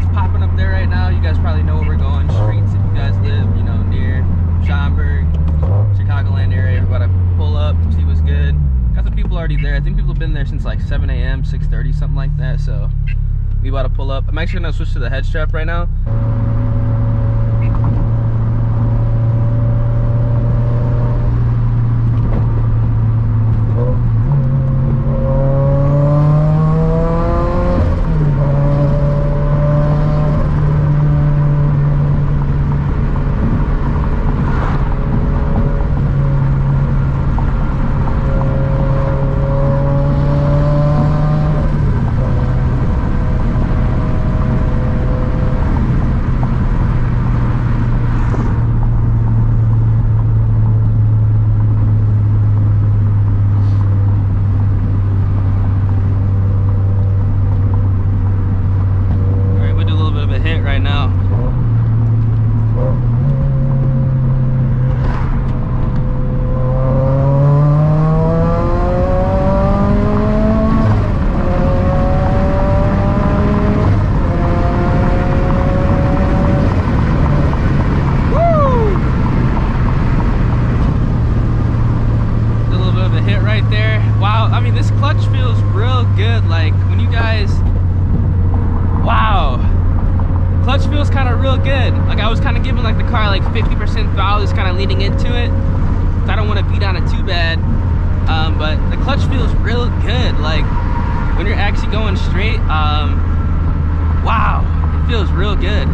it's popping up there right now. You guys probably know where we're going. Streets, if you guys live, you know, near Schaumburg, Chicagoland area. We're about to pull up, see what's good. Got some people already there. I think people have been there since like 7 a.m., 6:30, something like that. So we about to pull up. I'm actually gonna switch to the head strap right now. Leading into it, so I don't want to beat on it too bad, but the clutch feels real good. Like when you're actually going straight, wow, it feels real good.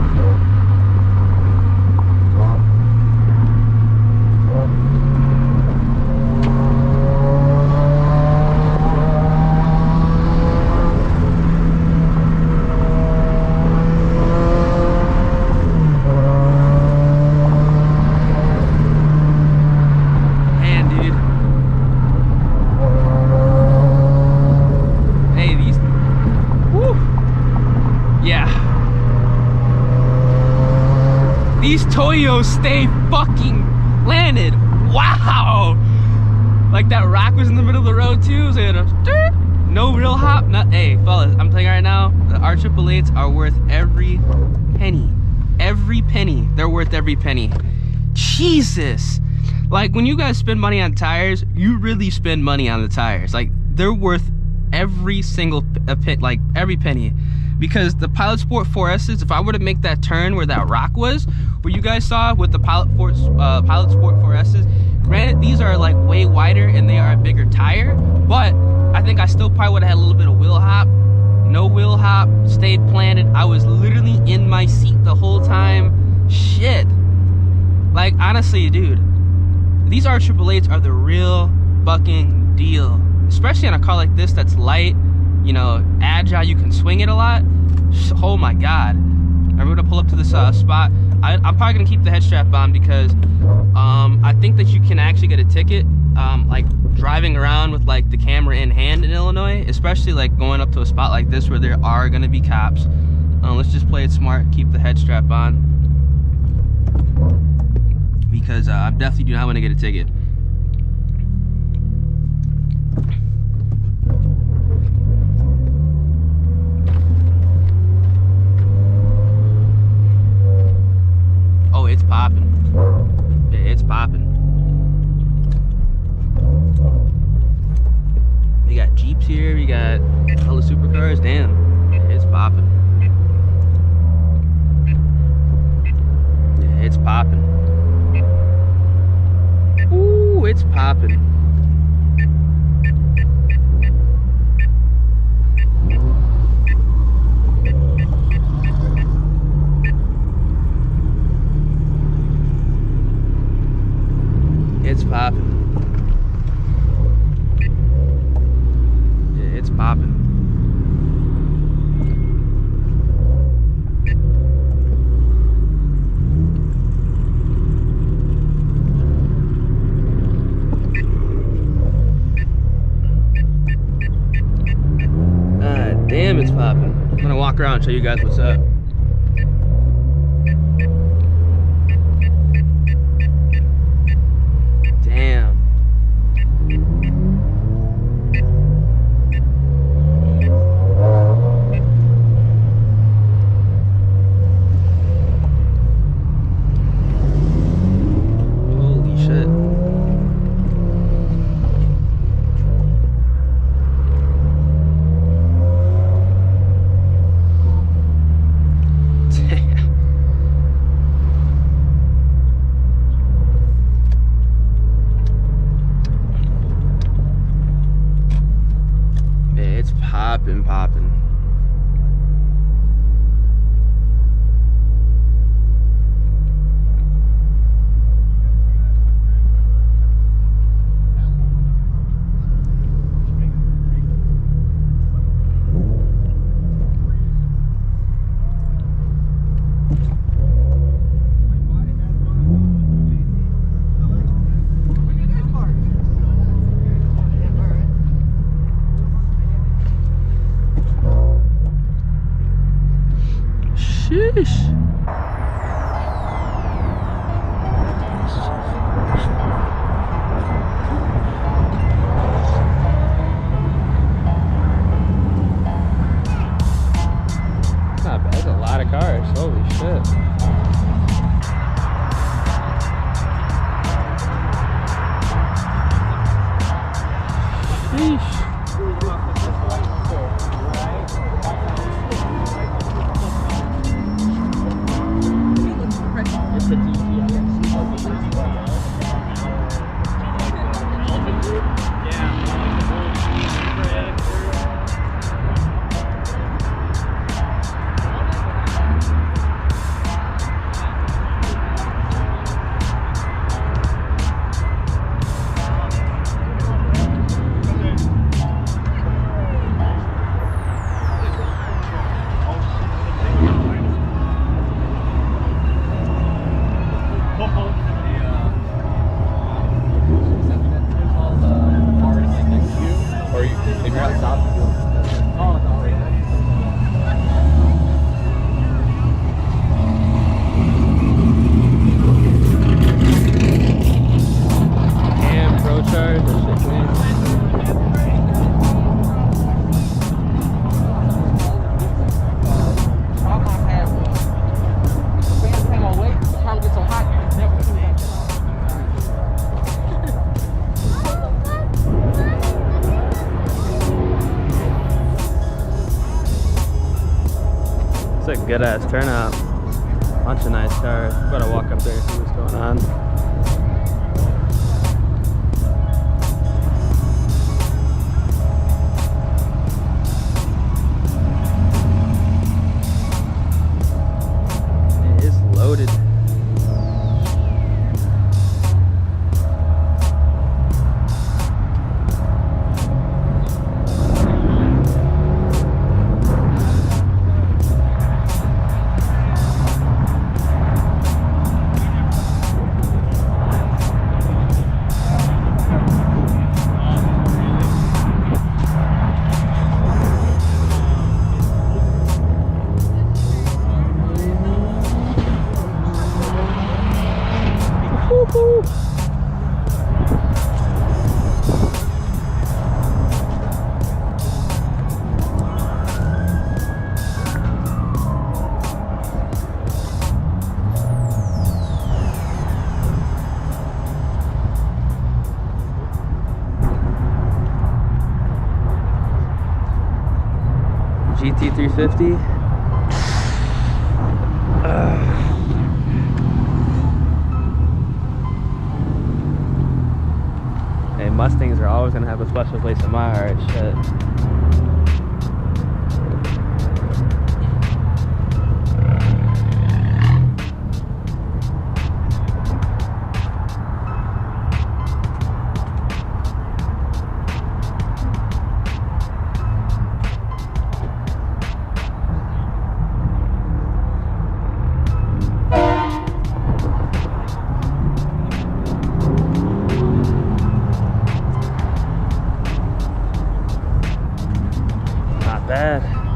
These Toyos stay fucking landed. Wow! Like that rock was in the middle of the road too. So no real hop. Hey, fellas, I'm telling you right now, the R888s are worth every penny. Every penny. They're worth every penny. Jesus! Like when you guys spend money on tires, you really spend money on the tires. Like they're worth every single like every penny. Because the Pilot Sport 4S's, if I were to make that turn where that rock was, where you guys saw with the Pilot Sport 4S's, granted these are like way wider and they are a bigger tire, but I think I still probably would have had a little bit of wheel hop. No wheel hop, stayed planted. I was literally in my seat the whole time. Shit. Like honestly, dude, these R888s are the real fucking deal. Especially on a car like this that's light, you know, agile, you can swing it a lot. Oh my god. I'm gonna pull up to this spot. I'm probably gonna keep the head strap on because I think that you can actually get a ticket like driving around with like the camera in hand in Illinois, especially like going up to a spot like this where there are gonna be cops. Let's just play it smart, keep the head strap on, because I definitely do not want to get a ticket. It's popping. Yeah, it's popping. We got Jeeps here, we got all the supercars. Damn, yeah, it's popping. Yeah, it's popping. Ooh, it's popping. It's popping. Yeah, it's popping. Damn, it's popping. I'm gonna walk around and show you guys what's up. Damn. popping, popping. Sheesh. Not bad. That's a lot of cars. Holy shit. Sheesh. It's a good ass turnout. Bunch of nice cars. Gotta walk up there and see what's going on. It is loaded. GT350. Hey, Mustangs are always gonna have a special place in my heart. Shit. Bad.